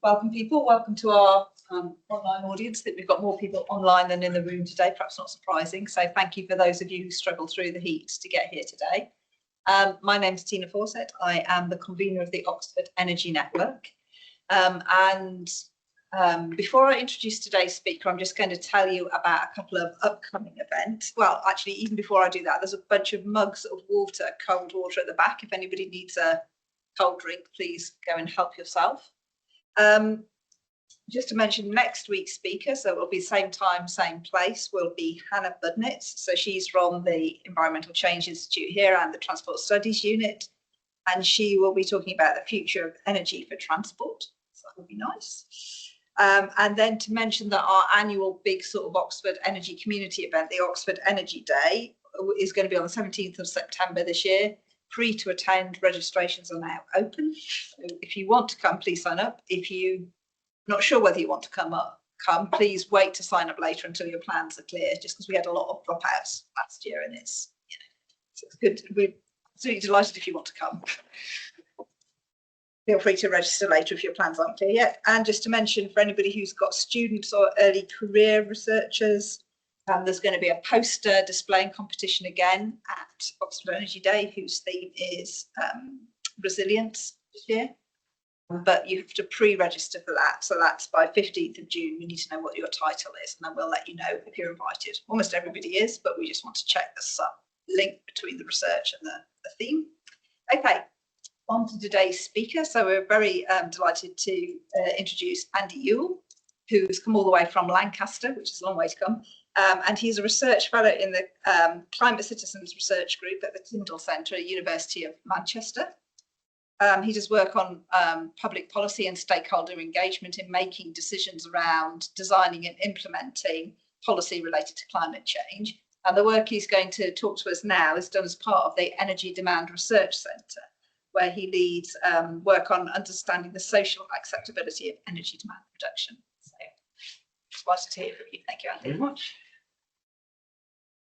Welcome people, welcome to our online audience. I think we've got more people online than in the room today, perhaps not surprising. So thank you for those of you who struggled through the heat to get here today. My name is Tina Fawcett. I am the convener of the Oxford Energy Network. Before I introduce today's speaker, I'm just going to tell you about a couple of upcoming events. Well, actually, even before I do that, there's a bunch of mugs of water, cold water at the back. If anybody needs a cold drink, please go and help yourself. Just to mention next week's speaker, so it'll be same time, same place, will be Hannah Budnitz. So she's from the Environmental Change Institute here and the Transport Studies Unit, and she will be talking about the future of energy for transport. So that will be nice. And then to mention that our annual big sort of Oxford Energy Community event, the Oxford Energy Day, is going to be on the 17th of September this year. Free to attend, registrations are now open. So if you want to come, please sign up. If you're not sure whether you want to come, please wait to sign up later until your plans are clear, just because we had a lot of dropouts last year and it's good. We're absolutely delighted if you want to come. Feel free to register later if your plans aren't clear yet. And just to mention, for anybody who's got students or early career researchers, there's going to be a poster displaying competition again at Oxford Energy Day, whose theme is resilience this year. But you have to pre-register for that. So that's by 15th of June. We need to know what your title is, and then we'll let you know if you're invited. Almost everybody is, but we just want to check there's some link between the research and the theme. Okay, on to today's speaker. So we're very delighted to introduce Andy Ewell, who's come all the way from Lancaster, which is a long way to come. And he's a research fellow in the Climate Citizens Research Group at the Tyndall Centre at University of Manchester. He does work on public policy and stakeholder engagement in making decisions around designing and implementing policy related to climate change. And the work he's going to talk to us now is done as part of the Energy Demand Research Centre, where he leads work on understanding the social acceptability of energy demand reduction. So, delighted to hear from you. Thank you, Andy. Very much.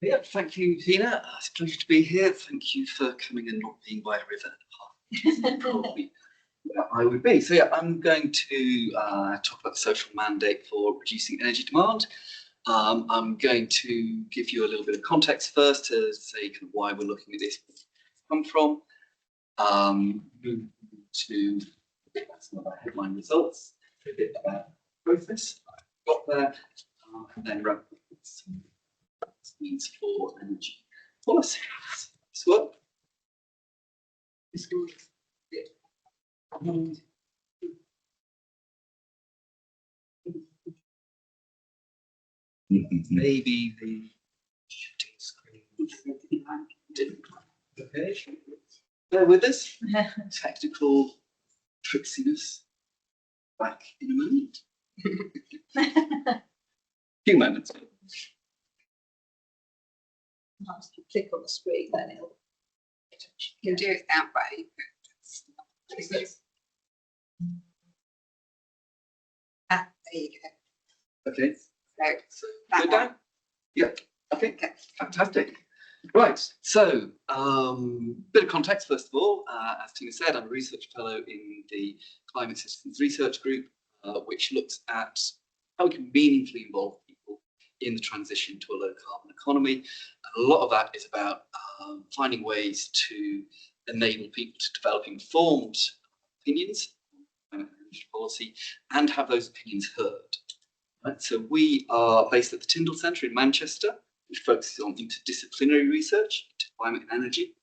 Yeah, thank you, Tina. It's a pleasure to be here. Thank you for coming and not being by a river. Probably I would be. So yeah, I'm going to talk about the social mandate for reducing energy demand. I'm going to give you a little bit of context first to say kind of why we're looking at this, where it's come from. Move to some of our headline results, a bit about the process I've got there, and then wrap up with some needs for energy policy. This work. Maybe the shooting screen didn't. Okay, bear with us. Technical tricksiness. Back in a moment. Few moments. Once you click on the screen, then it'll. You can do it that way. There you go. Okay. So Good down? Yep. Okay. Fantastic. Right. So, bit of context first of all. As Tina said, I'm a research fellow in the Climate Citizens Research Group, which looks at how we can meaningfully involve people in the transition to a low carbon economy. And a lot of that is about finding ways to enable people to develop informed opinions on energy policy and have those opinions heard. Right? So we are based at the Tyndall Centre in Manchester, which focuses on interdisciplinary research into climate and energy.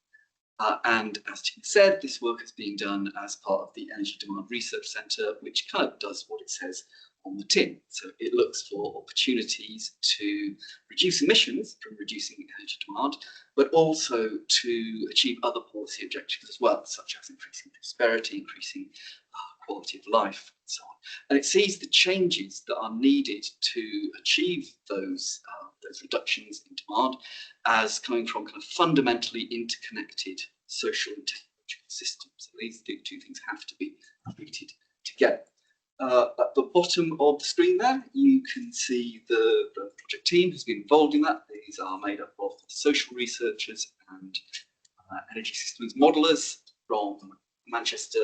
And as Tina said, this work is being done as part of the Energy Demand Research Centre, which kind of does what it says on the tin. So it looks for opportunities to reduce emissions from reducing energy demand, but also to achieve other policy objectives as well, such as increasing prosperity, increasing quality of life, and so on. And it sees the changes that are needed to achieve those reductions in demand as coming from kind of fundamentally interconnected social and technological systems. So these two things have to be treated together. At the bottom of the screen there, you can see the project team who's been involved in that. These are made up of social researchers and energy systems modelers from Manchester,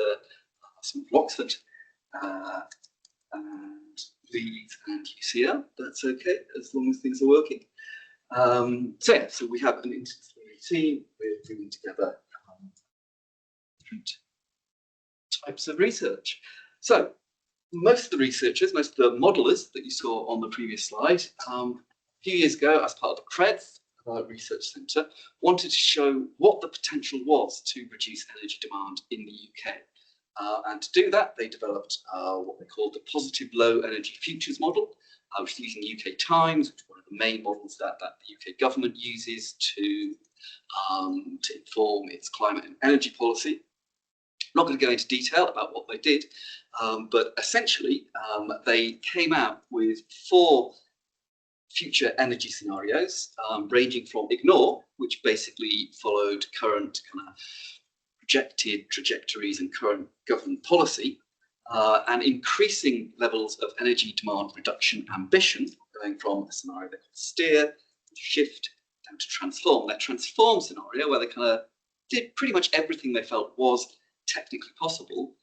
some from Oxford, and Leeds and UCL. That's okay, as long as things are working. So we have an interdisciplinary team. We're bringing together different types of research. So most of the researchers, most of the modelers that you saw on the previous slide, a few years ago, as part of the CREDS Research Centre, wanted to show what the potential was to reduce energy demand in the UK. And to do that, they developed what they called the positive low energy futures model, which is using UK Times, which is one of the main models that the UK government uses to inform its climate and energy policy. I'm not going to go into detail about what they did, but essentially they came out with 4 future energy scenarios, ranging from ignore, which basically followed current kind of projected trajectories and current government policy, and increasing levels of energy demand reduction ambition, going from a scenario they called steer, to shift, down to transform. That transform scenario, where they kind of did pretty much everything they felt was technically possible,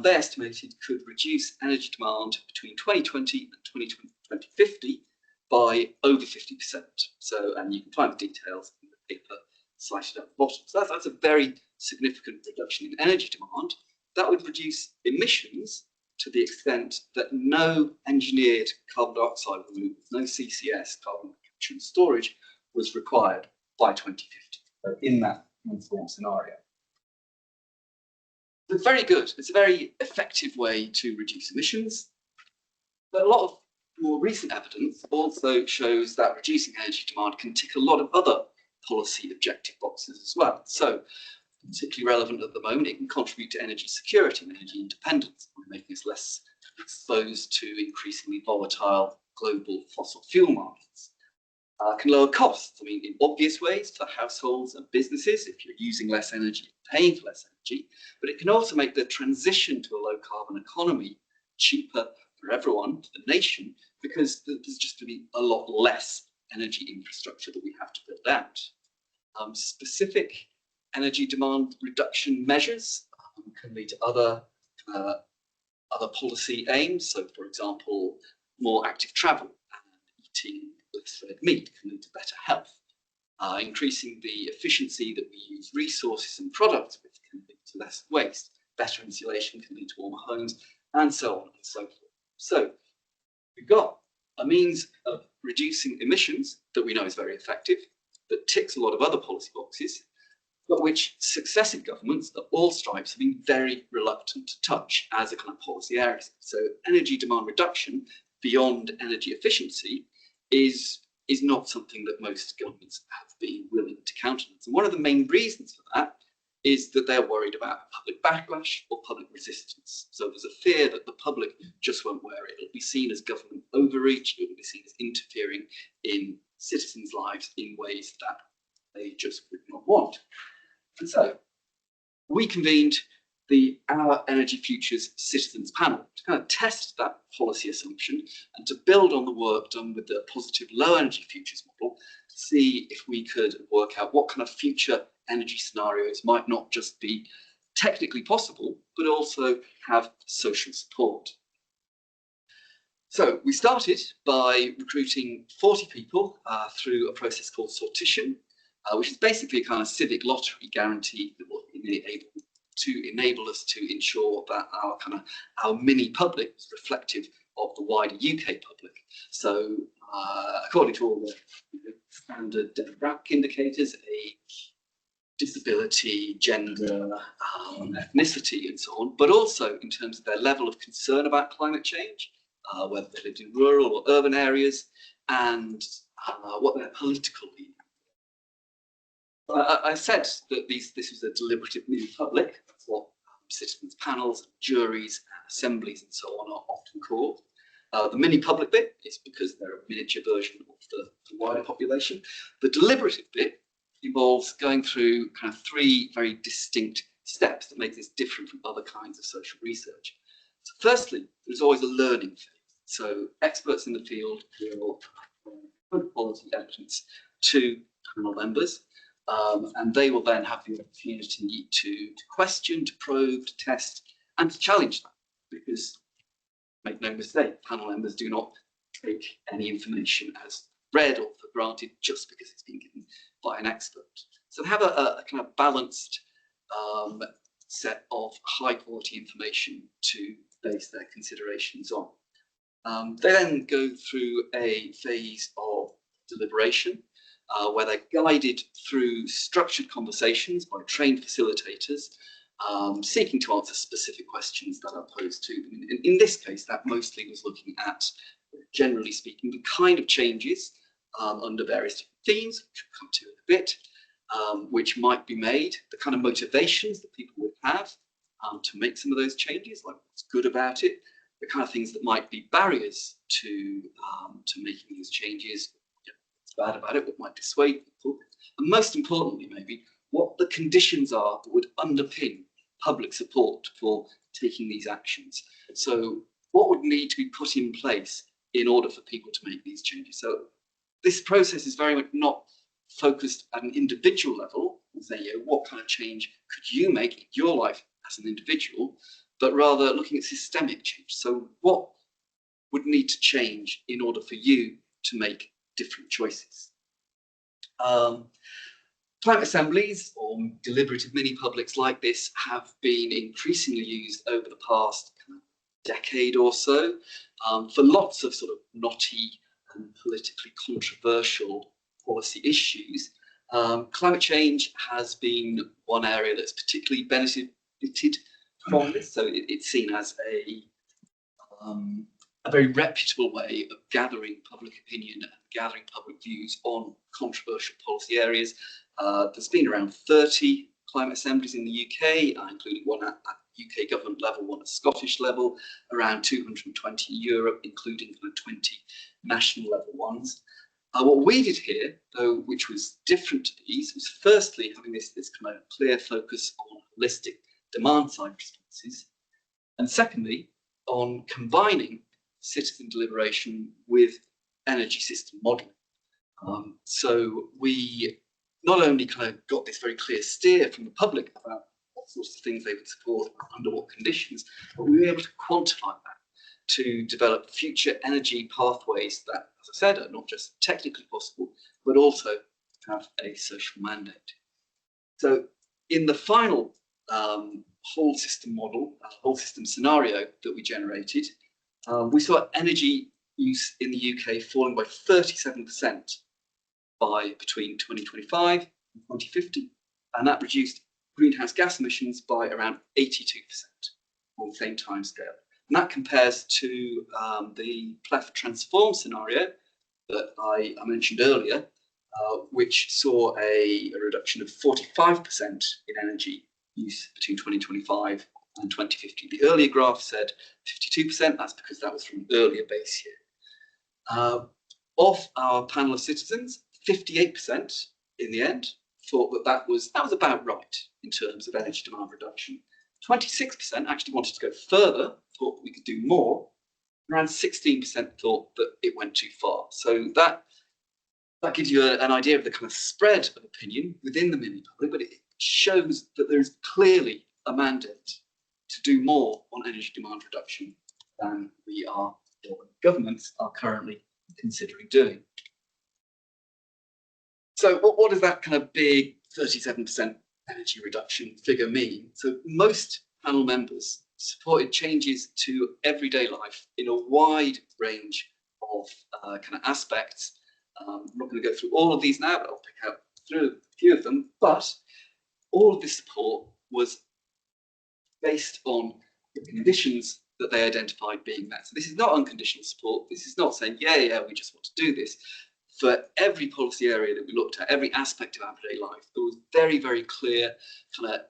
they estimated could reduce energy demand between 2020 and 2050 by over 50%. So, and you can find the details in the paper cited at the bottom. So that's a very significant reduction in energy demand. That would reduce emissions to the extent that no engineered carbon dioxide removal, no CCS, carbon capture and storage, was required by 2050. So in that transform scenario. It's very good. It's a very effective way to reduce emissions. But a lot of more recent evidence also shows that reducing energy demand can tick a lot of other policy objective boxes as well. So, particularly relevant at the moment, it can contribute to energy security and energy independence by making us less exposed to increasingly volatile global fossil fuel markets. Can lower costs, I mean, in obvious ways for households and businesses if you're using less energy, paying for less energy, but it can also make the transition to a low carbon economy cheaper for everyone, for the nation, because there's just going to be a lot less energy infrastructure that we have to build out. Specific energy demand reduction measures can lead to other policy aims. So, for example, more active travel and eating less red meat can lead to better health. Increasing the efficiency that we use resources and products with can lead to less waste. Better insulation can lead to warmer homes, and so on and so forth. So we've got a means of reducing emissions that we know is very effective, that ticks a lot of other policy boxes, but which successive governments of all stripes have been very reluctant to touch as a kind of policy area. So energy demand reduction beyond energy efficiency is not something that most governments have been willing to countenance. And one of the main reasons for that is that they're worried about public backlash or public resistance. So there's a fear that the public just won't wear it. It'll be seen as government overreach. It will be seen as interfering in citizens' lives in ways that they just would not want. And so we convened our Energy Futures Citizens Panel to kind of test that policy assumption and to build on the work done with the positive low energy futures model to see if we could work out what kind of future energy scenarios might not just be technically possible, but also have social support. So we started by recruiting 40 people through a process called sortition, which is basically a kind of civic lottery guarantee that will enable us to ensure that our mini public is reflective of the wider UK public. So according to all the standard demographic indicators, age, disability, gender, ethnicity and so on, but also in terms of their level of concern about climate change, whether they lived in rural or urban areas, and what their political leaning. I said that this was a deliberative mini public. That's what citizens' panels, juries, assemblies, and so on are often called. The mini public bit is because they're a miniature version of the wider population. The deliberative bit involves going through kind of 3 very distinct steps that make this different from other kinds of social research. So firstly, there's always a learning phase. So experts in the field will put quality evidence to panel members. And they will then have the opportunity to question, to probe, to test, and to challenge that. Because make no mistake, panel members do not take any information as read or for granted just because it's been given by an expert. So they have a kind of balanced set of high quality information to base their considerations on. They then go through a phase of deliberation where they're guided through structured conversations by trained facilitators seeking to answer specific questions that are posed to them. In this case, that mostly was looking at, generally speaking, the kind of changes under various themes, which we'll come to in a bit, which might be made, the kind of motivations that people would have to make some of those changes, like what's good about it, the kind of things that might be barriers to making these changes, what's bad about it, what might dissuade people, and most importantly, maybe, what the conditions are that would underpin public support for taking these actions. So what would need to be put in place in order for people to make these changes? So this process is very much not focused at an individual level, saying, what kind of change could you make in your life as an individual, but rather looking at systemic change. So what would need to change in order for you to make different choices? Climate assemblies or deliberative mini-publics like this have been increasingly used over the past decade or so for lots of sort of knotty and politically controversial policy issues. Climate change has been one area that's particularly benefited from this, so it's seen as a very reputable way of gathering public opinion and gathering public views on controversial policy areas. There's been around 30 climate assemblies in the UK, including one at UK government level, one at Scottish level, around 220 in Europe, including 20 national level ones. What we did here, though, which was different to these, was firstly having this kind of clear focus on holistic demand side responses, and secondly, on combining citizen deliberation with energy system modelling. So we not only kind of got this very clear steer from the public about what sorts of things they would support under what conditions, but we were able to quantify that to develop future energy pathways that, as I said, are not just technically possible, but also have a social mandate. So in the final whole system model, whole system scenario that we generated, we saw energy use in the UK falling by 37% by between 2025 and 2050, and that reduced greenhouse gas emissions by around 82% on the same time scale. And that compares to the PLEF transform scenario that I mentioned earlier, which saw a reduction of 45% in energy use between 2025 and 2050. The earlier graph said 52%, that's because that was from an earlier base year. Of our panel of citizens, 58% in the end thought that was about right in terms of energy demand reduction. 26% actually wanted to go further, thought that we could do more. Around 16% thought that it went too far. So that gives you an idea of the kind of spread of opinion within the mini-public, but it shows that there is clearly a mandate to do more on energy demand reduction than we are, or governments are currently considering doing. So what does that kind of big 37% energy reduction figure mean? So most panel members supported changes to everyday life in a wide range of kind of aspects. I'm not going to go through all of these now, but I'll pick out through a few of them. But all of this support was based on the conditions that they identified being met. So this is not unconditional support. This is not saying, yeah, we just want to do this. For every policy area that we looked at, every aspect of everyday life, there was very, very clear kind of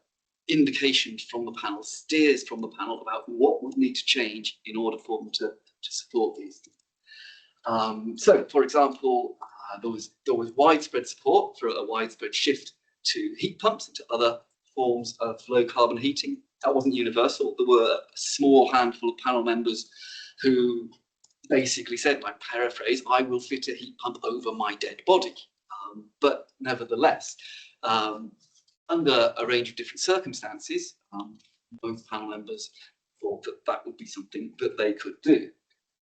indications from the panel, steers from the panel about what would need to change in order for them to support these. So, for example, there was widespread support for a widespread shift to heat pumps and to other forms of low carbon heating. That wasn't universal. There were a small handful of panel members who basically said, by paraphrase, I will fit a heat pump over my dead body. But nevertheless, under a range of different circumstances, both panel members thought that that would be something that they could do.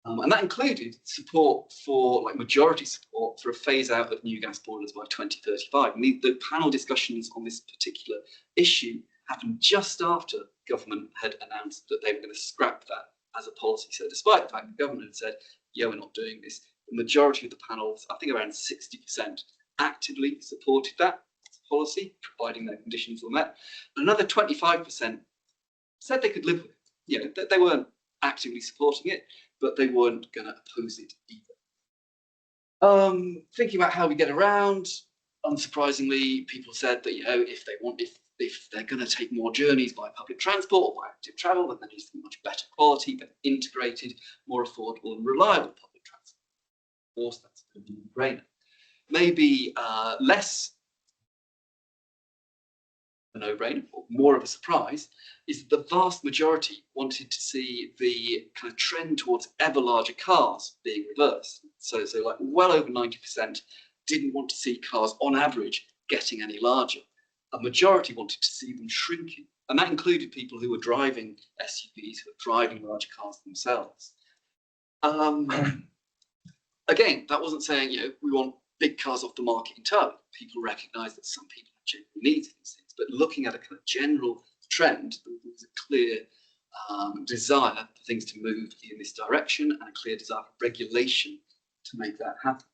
And that included support for, like majority support for a phase out of new gas boilers by 2035. And the panel discussions on this particular issue happened just after government had announced that they were going to scrap that as a policy. So despite the fact the government had said, yeah, we're not doing this, the majority of the panels, I think around 60%, actively supported that policy, providing their conditions were met. And another 25% said they could live with it. You know, they weren't actively supporting it, but they weren't going to oppose it either. Thinking about how we get around, unsurprisingly, people said that, you know, if they're going to take more journeys by public transport or by active travel, then there needs to be much better quality, better integrated, more affordable and reliable public transport. Of course, that's a no-brainer. Maybe less a no-brainer, or more of a surprise, is that the vast majority wanted to see the kind of trend towards ever larger cars being reversed. So like well over 90% didn't want to see cars on average getting any larger. A majority wanted to see them shrinking. And that included people who were driving SUVs, who were driving larger cars themselves. Again, that wasn't saying, you know, we want big cars off the market entirely. People recognise that some people have genuine needs for these things. But looking at a kind of general trend, there was a clear desire for things to move in this direction and a clear desire for regulation to make that happen.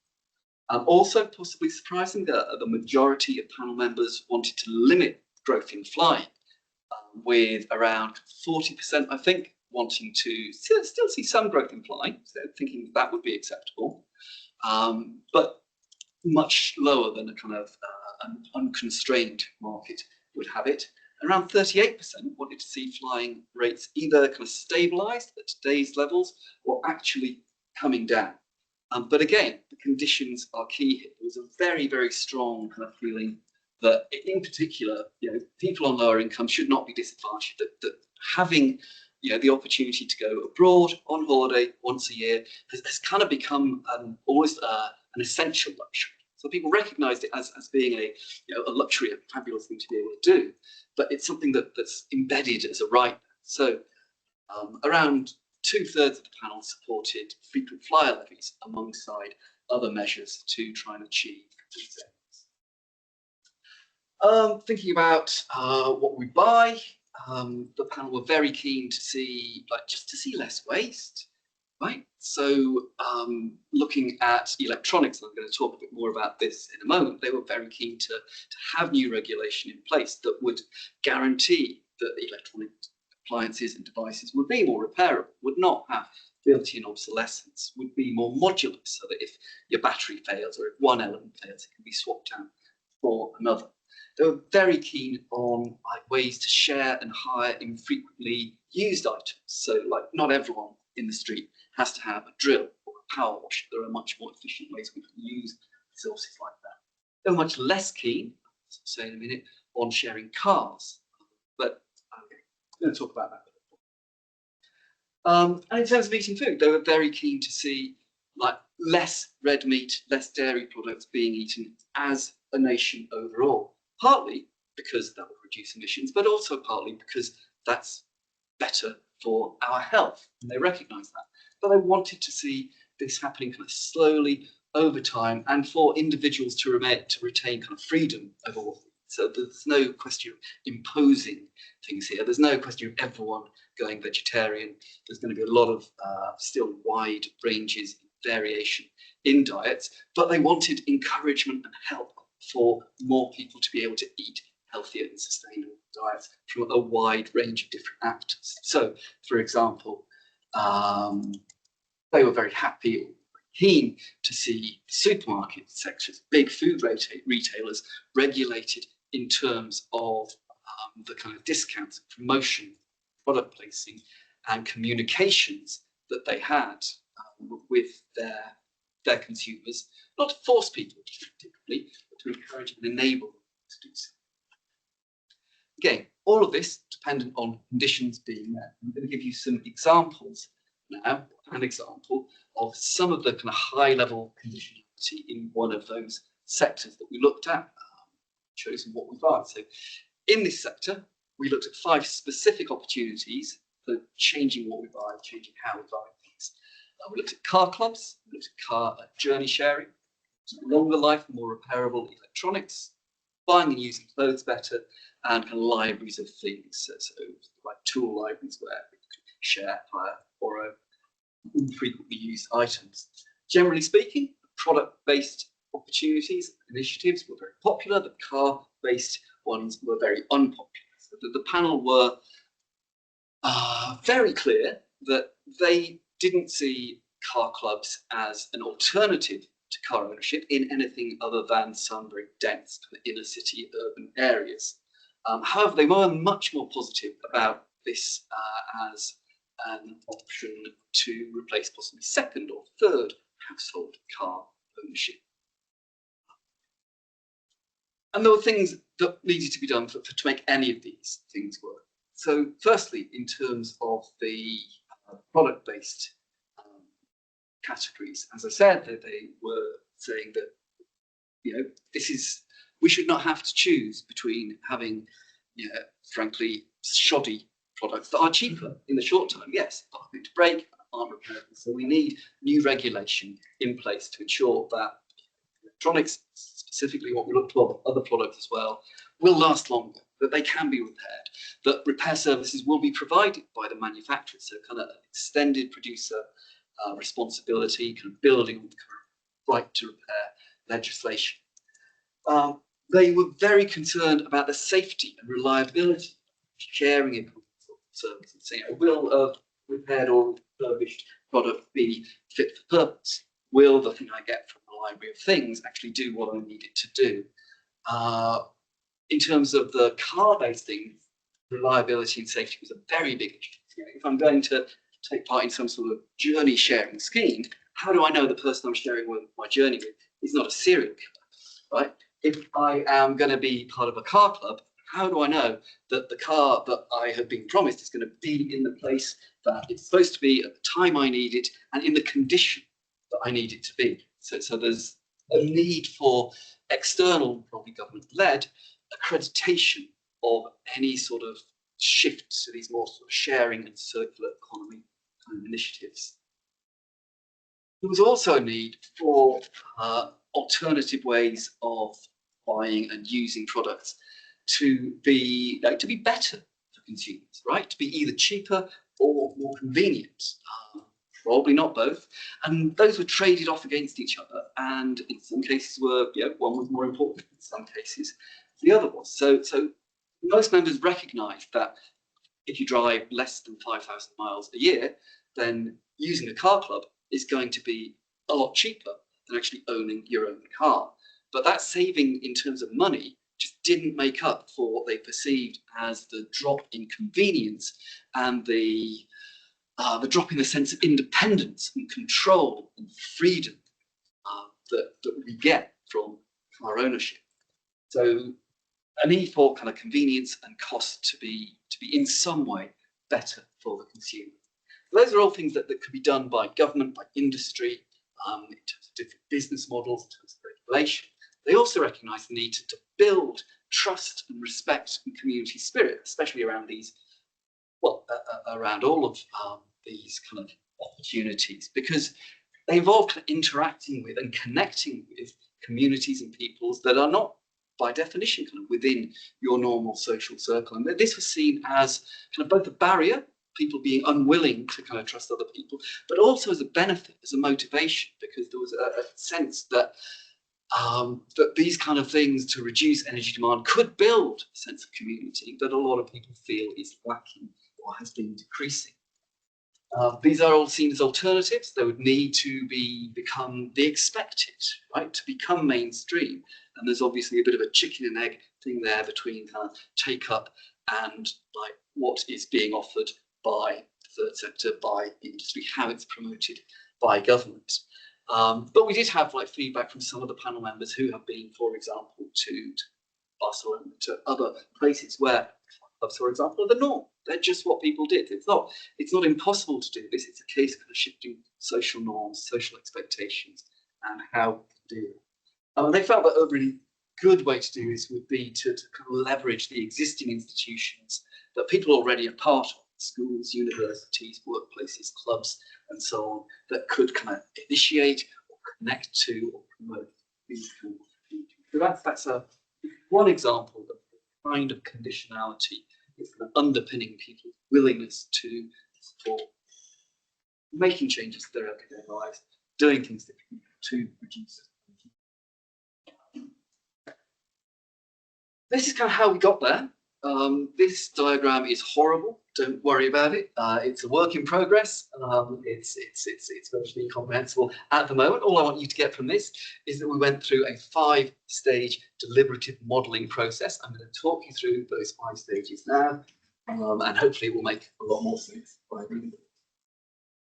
Also, possibly surprising, the majority of panel members wanted to limit growth in flying, with around 40%, I think, wanting to still see some growth in flying, so thinking that would be acceptable, but much lower than a kind of an unconstrained market would have it. Around 38% wanted to see flying rates either kind of stabilised at today's levels or actually coming down. But again, the conditions are key here. There was a very, very strong kind of feeling that, in particular, you know, people on lower income should not be disadvantaged. That having, you know, the opportunity to go abroad on holiday once a year has kind of become almost an essential luxury. So people recognised it as being a luxury, a fabulous thing to be able to do, but it's something that's embedded as a right. So around 2/3 of the panel supported frequent flyer levies alongside other measures to try and achieve these aims. Thinking about what we buy, the panel were very keen to see, just to see less waste. Right, so looking at electronics, and I'm going to talk a bit more about this in a moment, they were very keen to have new regulation in place that would guarantee that the electronic appliances and devices would be more repairable, would not have built-in obsolescence, would be more modular, so that if your battery fails or if one element fails, it can be swapped out for another. They were very keen on ways to share and hire infrequently used items. So not everyone in the street has to have a drill or a power washer. There are much more efficient ways we can use resources like that. They were much less keen, as I'll say in a minute, on sharing cars. But I'm going to talk about that a bit more. And in terms of eating food, they were very keen to see less red meat, less dairy products being eaten as a nation overall. Partly because that would reduce emissions, but also partly because that's better for our health, and they recognise that. But they wanted to see this happening kind of slowly over time, and for individuals to retain kind of freedom over what. So there's no question of imposing things here. There's no question of everyone going vegetarian. There's going to be a lot of still wide ranges, variation in diets, but they wanted encouragement and help for more people to be able to eat healthier and sustainable diets from a wide range of different actors. So, for example, they were very happy or keen to see supermarket sectors, big food retailers, regulated in terms of the kind of discounts, promotion, product placing, and communications that they had with their consumers, not to force people typically, but to encourage and enable them to do so. Again, all of this dependent on conditions being met. I'm going to give you some examples now, an example of some of the kind of high-level conditionality in one of those sectors that we looked at. Shows you what we find. So in this sector, we looked at 5 specific opportunities So changing what we buy, changing how we buy things. We looked at car clubs, we looked at car journey sharing, longer life, more repairable electronics, buying and using clothes better, and kind of libraries of things. So like tool libraries where we can share, hire, borrow infrequently used items. Generally speaking, product-based opportunities, initiatives were very popular. The car-based ones were very unpopular. So the panel were very clear that they didn't see car clubs as an alternative to car ownership in anything other than some very dense inner city urban areas. However, they were much more positive about this as an option to replace possibly second or third household car ownership. And there were things that needed to be done to make any of these things work. So firstly, in terms of the product-based categories, as I said, they were saying that, we should not have to choose between having, frankly, shoddy products that are cheaper in the short term. Yes, but are going to break, aren't repairable. So we need new regulation in place to ensure that electronics, specifically what we looked for, other products as well, will last longer, that they can be repaired, that repair services will be provided by the manufacturer, so kind of an extended producer responsibility, kind of building on the current right to repair legislation. They were very concerned about the safety and reliability of sharing equipment services. So, will a repaired or refurbished product be fit for purpose? Will the thing I get from the library of things actually do what I need it to do? In terms of the car-based things, reliability and safety was a very big issue. If I'm going to take part in some sort of journey sharing scheme, how do I know the person I'm sharing with my journey with is not a serial killer, right? If I am going to be part of a car club, how do I know that the car that I have been promised is going to be in the place that it's supposed to be at the time I need it and in the condition that I need it to be? So there's a need for external, probably government-led, accreditation of any sort of shift to these more sort of sharing and circular economy kind of initiatives. There was also a need for alternative ways of buying and using products to be better for consumers, right? To be either cheaper or more convenient. Probably not both. And those were traded off against each other. And in some cases one was more important, in some cases the other was. So most members recognised that if you drive less than 5,000 miles a year, then using a car club is going to be a lot cheaper than actually owning your own car. But that saving in terms of money just didn't make up for what they perceived as the drop in convenience and the drop in the sense of independence and control and freedom that we get from car ownership. So a need for kind of convenience and cost to be in some way better for the consumer. Those are all things that could be done by government, by industry, in terms of different business models, in terms of regulation. They also recognise the need to build trust and respect and community spirit, especially around these, around all of these kind of opportunities, because they involve kind of interacting with and connecting with communities and peoples that are not, by definition, kind of within your normal social circle. And this was seen as kind of both a barrier, people being unwilling to kind of trust other people, but also as a benefit, as a motivation, because there was a sense that that these kind of things to reduce energy demand could build a sense of community that a lot of people feel is lacking or has been decreasing. These are all seen as alternatives. They would need to become the expected, right, to become mainstream. And there's obviously a bit of a chicken and egg thing there between kind of take up and like what is being offered by the third sector, by industry, how it's promoted by government. But we did have like feedback from some of the panel members who have been, for example, to Barcelona, to other places where clubs, for example, are the norm. They're just what people did. It's not impossible to do this. It's a case of kind of shifting social norms, social expectations, and how to do it. They felt that a really good way to do this would be to kind of leverage the existing institutions that people already are part of. schools, universities, workplaces, clubs, and so on, that could kind of initiate or connect to or promote these kind of changes. So that's one example of the kind of conditionality is kind of underpinning people's willingness to support making changes to their everyday lives, doing things differently to reduce it. This is kind of how we got there. This diagram is horrible. Don't worry about it. It's a work in progress. It's virtually incomprehensible at the moment. All I want you to get from this is that we went through a 5-stage deliberative modelling process. I'm going to talk you through those 5 stages now, and hopefully it will make a lot more sense by reading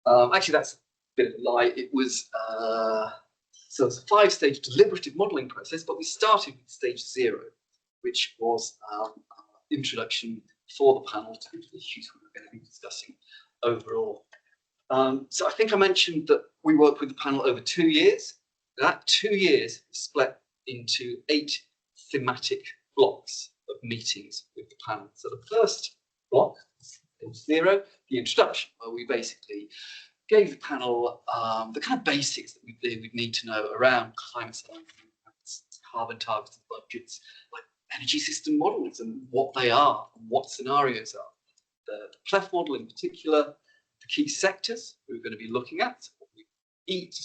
them. Actually, that's a bit of a lie. It was so it's a 5-stage deliberative modelling process, but we started with stage 0, which was introduction for the panel to the issues we were going to be discussing overall. So I think I mentioned that we worked with the panel over 2 years. That 2 years was split into 8 thematic blocks of meetings with the panel. So the first block, stage 0, the introduction, where we basically gave the panel the kind of basics that they would need to know around climate science, carbon targets and budgets, like energy system models and what they are and what scenarios are. The PLEF model in particular, the key sectors we're going to be looking at, what we eat,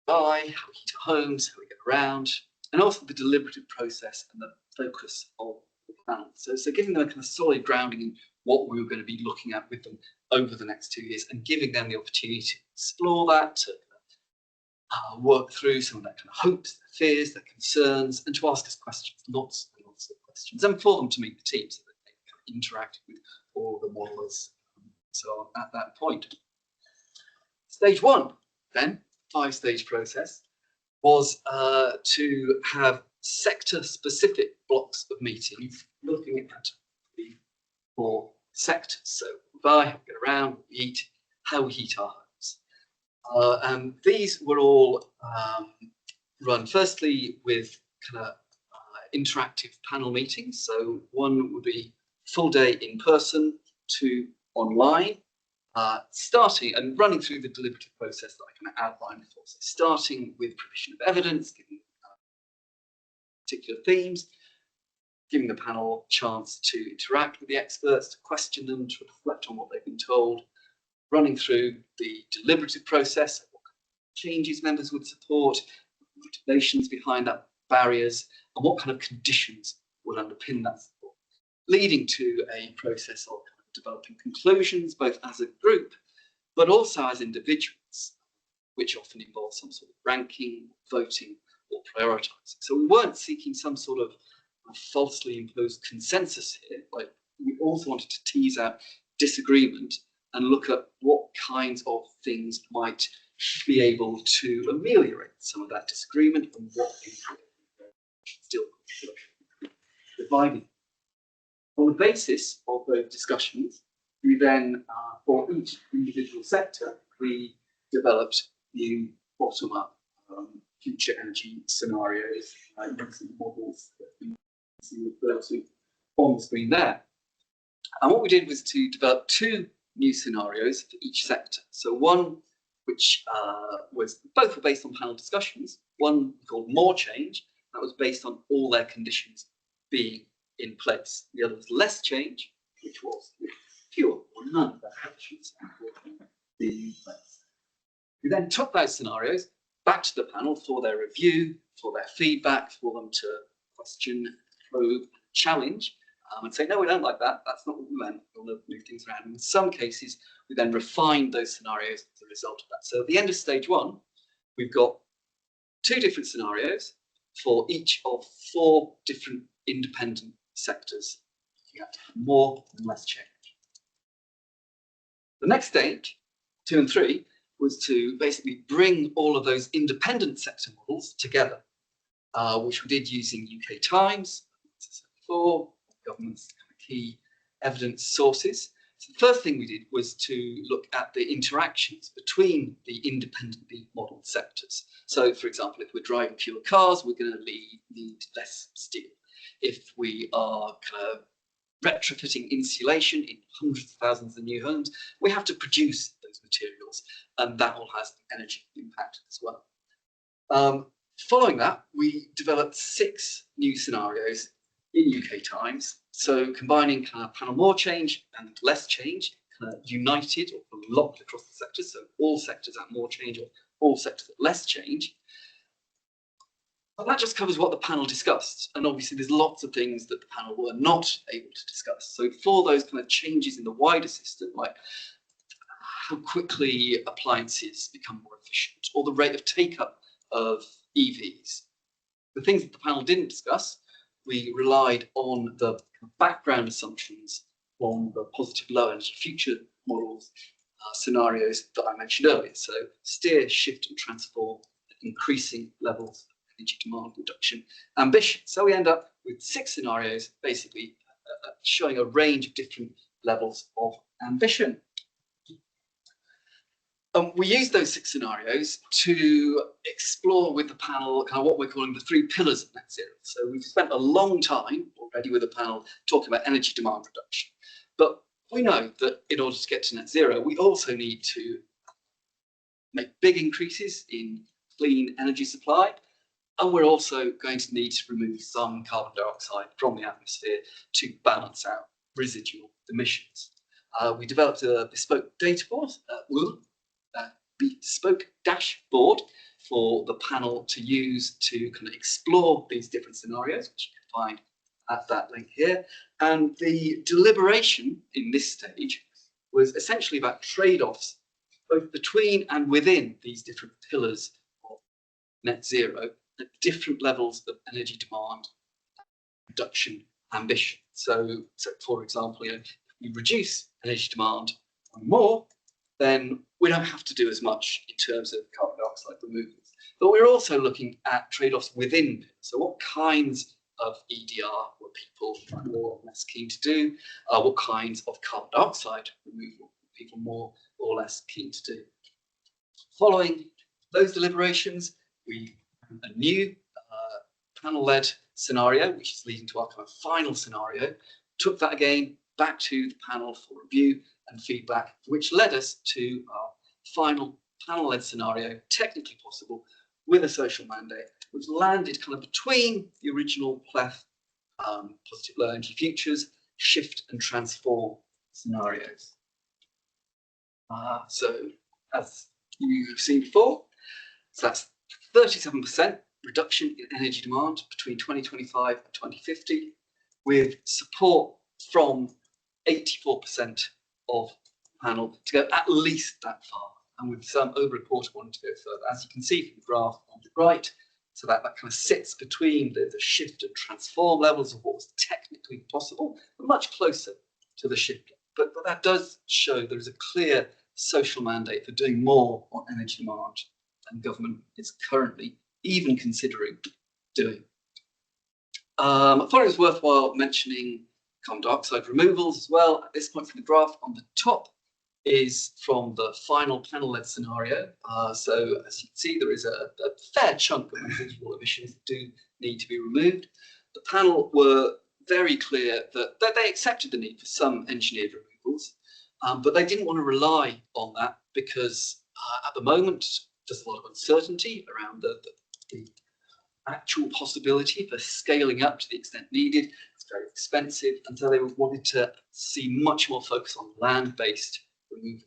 buy, how we heat our homes, how we get around, and also the deliberative process and the focus of the panel. So giving them a kind of solid grounding in what we were going to be looking at with them over the next 2 years and giving them the opportunity to explore that, to work through some of their kind of hopes, their fears, their concerns, and to ask us questions, lots and lots of questions, and for them to meet the team so that they kind of interact with all the modelers. So at that point, stage 1, then 5-stage process, was to have sector-specific blocks of meetings looking at the 4 sectors. So we buy, how we get around, we eat, how we heat our homes. And these were all run firstly with kind of interactive panel meetings. So one would be full day in person, 2 online, starting and running through the deliberative process that I kind of outlined before. So starting with provision of evidence, giving particular themes, giving the panel a chance to interact with the experts, to question them, to reflect on what they've been told, running through the deliberative process, what kind of changes members would support, motivations behind that, barriers, and what kind of conditions would underpin that support, leading to a process of developing conclusions, both as a group, but also as individuals, which often involves some sort of ranking, voting, or prioritising. So we weren't seeking some sort of falsely imposed consensus here, like we also wanted to tease out disagreement and look at what kinds of things might be able to ameliorate some of that disagreement and what things still dividing. On the basis of those discussions, we then, for each individual sector, we developed new bottom-up future energy scenarios using models that we see referred to on the screen there. And what we did was to develop 2 new scenarios for each sector. So one which was both were based on panel discussions, one called more change, that was based on all their conditions being in place. The other was less change, which was fewer or none of their conditions being in place. We then took those scenarios back to the panel for their review, for their feedback, for them to question, probe, challenge, and say, no, we don't like that. That's not what we meant. We want to move things around. And in some cases, we then refined those scenarios as a result of that. So at the end of stage 1, we've got 2 different scenarios for each of 4 different independent sectors. You have to have more and less change. The next stage, 2 and 3, was to basically bring all of those independent sector models together, which we did using UK Times, as I said before, government's key evidence sources. So the first thing we did was to look at the interactions between the independently modelled sectors. So, for example, if we're driving fewer cars, we're going to need less steel. If we are kind of retrofitting insulation in hundreds of thousands of new homes, we have to produce those materials, and that all has an energy impact as well. Following that, we developed 6 new scenarios in UK times. So combining kind of panel more change and less change, kind of united or locked across the sectors. So all sectors at more change or all sectors at less change. But that just covers what the panel discussed. And obviously there's lots of things that the panel were not able to discuss. So for those kind of changes in the wider system, like how quickly appliances become more efficient or the rate of take-up of EVs, the things that the panel didn't discuss, we relied on the background assumptions on the positive low energy future models, scenarios that I mentioned earlier. So steer, shift and transform, increasing levels of energy demand reduction ambition. So we end up with 6 scenarios, basically showing a range of different levels of ambition. We used those 6 scenarios to explore with the panel kind of what we're calling the 3 pillars of net zero. So we've spent a long time already with the panel talking about energy demand reduction. But we know that in order to get to net zero, we also need to make big increases in clean energy supply. And we're also going to need to remove some carbon dioxide from the atmosphere to balance out residual emissions. We developed a bespoke data board, bespoke dashboard for the panel to use to kind of explore these different scenarios, which you can find at that link here. And the deliberation in this stage was essentially about trade-offs both between and within these different pillars of net zero at different levels of energy demand reduction ambition. So for example, if we reduce energy demand more, then we don't have to do as much in terms of carbon dioxide removal. But we're also looking at trade-offs within. So what kinds of EDR were people more or less keen to do? What kinds of carbon dioxide removal were people more or less keen to do? Following those deliberations, we have a new panel-led scenario, which is leading to our kind of final scenario. Took that again back to the panel for review and feedback, which led us to our final panel-led scenario, technically possible, with a social mandate, which landed kind of between the original PLEF, positive low energy futures, shift and transform scenarios. So as you've seen before, so that's 37% reduction in energy demand between 2025 and 2050, with support from 84% of the panel to go at least that far, and with some over-reported wanting to go further. As you can see from the graph on the right, so that kind of sits between the shift and transform levels of what was technically possible, but much closer to the shift. But that does show there is a clear social mandate for doing more on energy demand than government is currently even considering doing. I thought it was worthwhile mentioning carbon dioxide removals as well. At this point, from the graph on the top is from the final panel-led scenario. So as you can see, there is a fair chunk of residual emissions that do need to be removed. The panel were very clear that they accepted the need for some engineered removals, but they didn't want to rely on that because at the moment there's a lot of uncertainty around the actual possibility for scaling up to the extent needed. It's very expensive, and so they wanted to see much more focus on land-based removals.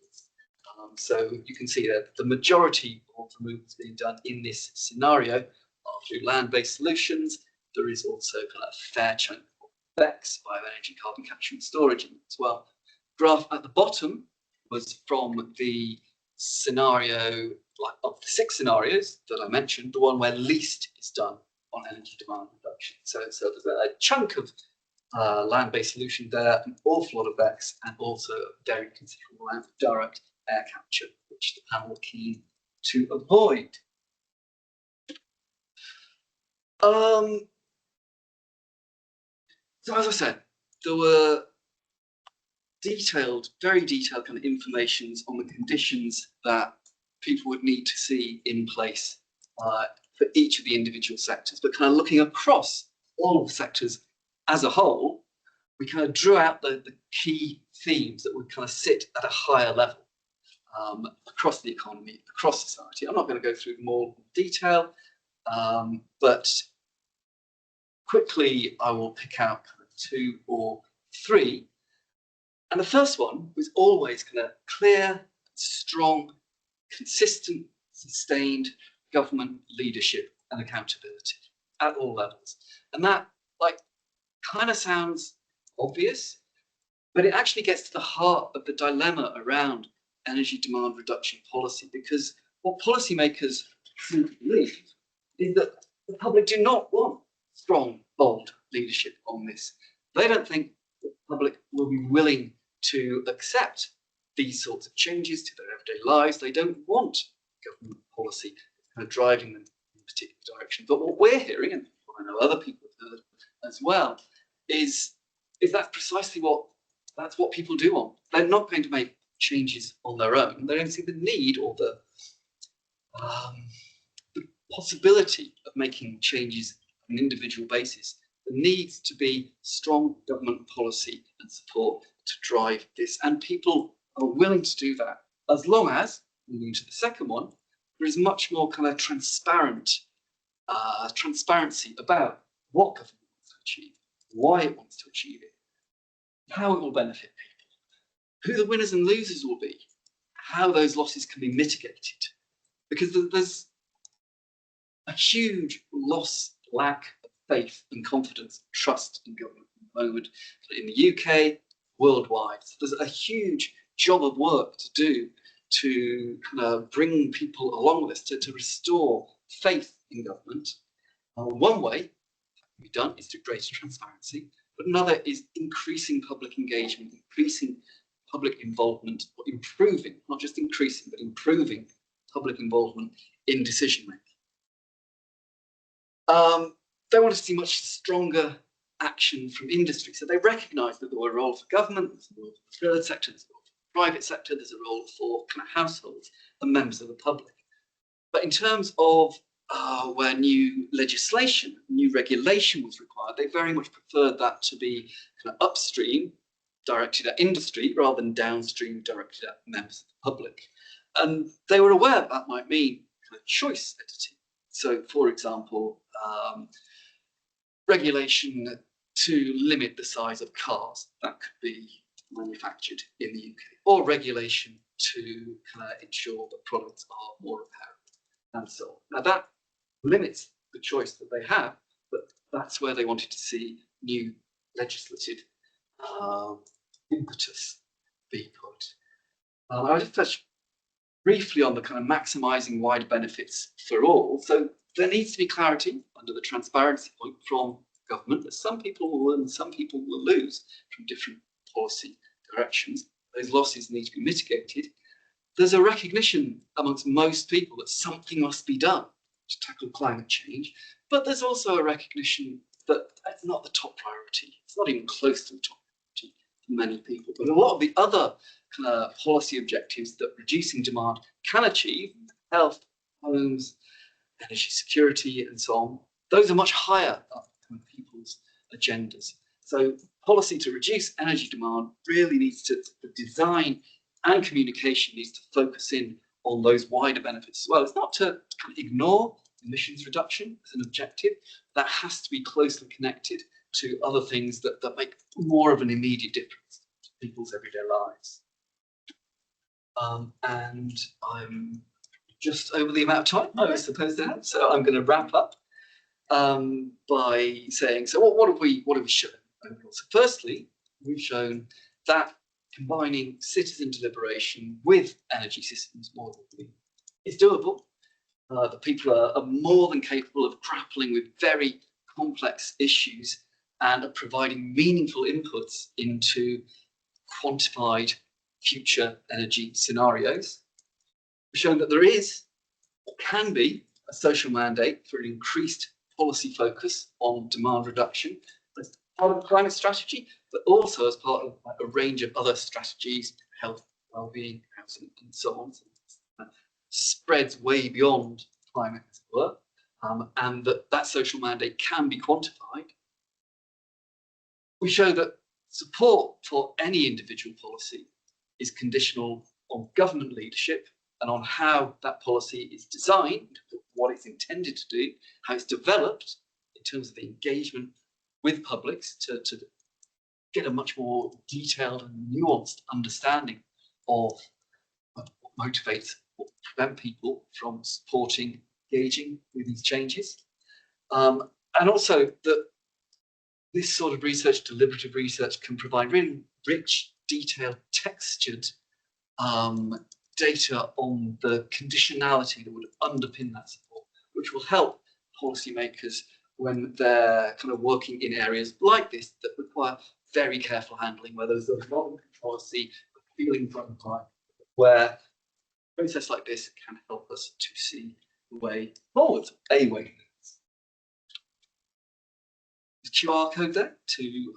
So you can see that the majority of removals being done in this scenario are through land-based solutions. There is also kind of a fair chunk of BECCS, bioenergy, carbon capture and storage as well. Graph at the bottom was from the scenario, like of the 6 scenarios that I mentioned, the one where least is done on energy demand reduction. So there's a chunk of land-based solution there, an awful lot of BECCS, and also a very considerable amount of direct air capture, which the panel were keen to avoid. So as I said, there were very detailed kind of informations on the conditions that people would need to see in place for each of the individual sectors, but kind of looking across all of the sectors as a whole, we kind of drew out the key themes that would kind of sit at a higher level across the economy, across society. I'm not going to go through them all in detail, but quickly I will pick out kind of 2 or 3. And the first one was always kind of clear, strong, consistent, sustained government leadership and accountability at all levels. And that kind of sounds obvious, but it actually gets to the heart of the dilemma around energy demand reduction policy, because what policymakers seem to believe is that the public do not want strong, bold leadership on this. They don't think the public will be willing to accept these sorts of changes to their everyday lives. They don't want government policy kind of driving them in a particular direction. But what we're hearing, and I know other people have heard as well, is that precisely what people do want. They're not going to make changes on their own. They don't see the need or the possibility of making changes on an individual basis. There needs to be strong government policy and support to drive this, and people are willing to do that as long as, moving to the second one, there is much more kind of transparency about what government wants to achieve, why it wants to achieve it, how it will benefit people, who the winners and losers will be, how those losses can be mitigated. Because there's a huge lack of faith and confidence, trust in government at the moment in the UK, worldwide. So there's a huge job of work to do to kind of bring people along with this, to restore faith in government. One way that can be done is through greater transparency, but another is increasing public engagement, increasing public involvement, or improving, not just increasing, but improving public involvement in decision making. They want to see much stronger action from industry. So they recognise that there were a role for government, there's a role for the third sector, there's a role for the private sector, there's a role for kind of households and members of the public. But in terms of where new legislation, new regulation was required, they very much preferred that to be kind of upstream, directed at industry, rather than downstream, directed at members of the public. And they were aware that might mean kind of choice editing. So, for example, regulation to limit the size of cars that could be manufactured in the UK, or regulation to kind of ensure that products are more repairable, and so on. Now that limits the choice that they have, but that's where they wanted to see new legislative impetus be put. I'll just touch briefly on the kind of maximising wider benefits for all. So there needs to be clarity under the transparency point from government that some people will win, some people will lose from different policy directions. Those losses need to be mitigated. There's a recognition amongst most people that something must be done to tackle climate change, but there's also a recognition that that's not the top priority. It's not even close to the top priority for many people. But a lot of the other kind of policy objectives that reducing demand can achieve, health, homes, energy security, and so on, those are much higher up on people's agendas. So policy to reduce energy demand really needs to, the design and communication needs to focus in on those wider benefits as well. It's not to kind of ignore emissions reduction as an objective. That has to be closely connected to other things that make more of an immediate difference to people's everyday lives. And I'm just over the amount of time I was supposed to have, so I'm going to wrap up by saying, so what have we shown overall? So firstly, we've shown that combining citizen deliberation with energy systems modelling is doable. The people are more than capable of grappling with very complex issues and are providing meaningful inputs into quantified future energy scenarios. We've shown that there is, or can be, a social mandate for an increased policy focus on demand reduction as part of the climate strategy, but also as part of a range of other strategies, health, well-being, housing, and so on. So spreads way beyond climate, as it were, and that social mandate can be quantified. We show that support for any individual policy is conditional on government leadership and on how that policy is designed, what it's intended to do, how it's developed in terms of the engagement with publics to get a much more detailed and nuanced understanding of what motivates or prevent people from supporting, engaging with these changes. And also that this sort of research, deliberative research, can provide really rich, detailed, textured data on the conditionality that would underpin that support, which will help policymakers when they're kind of working in areas like this that require very careful handling, where there's a lot of controversy, feeling from high, where a process like this can help us to see the way forward, a way. QR code there to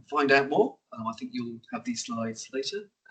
find out more. I think you'll have these slides later.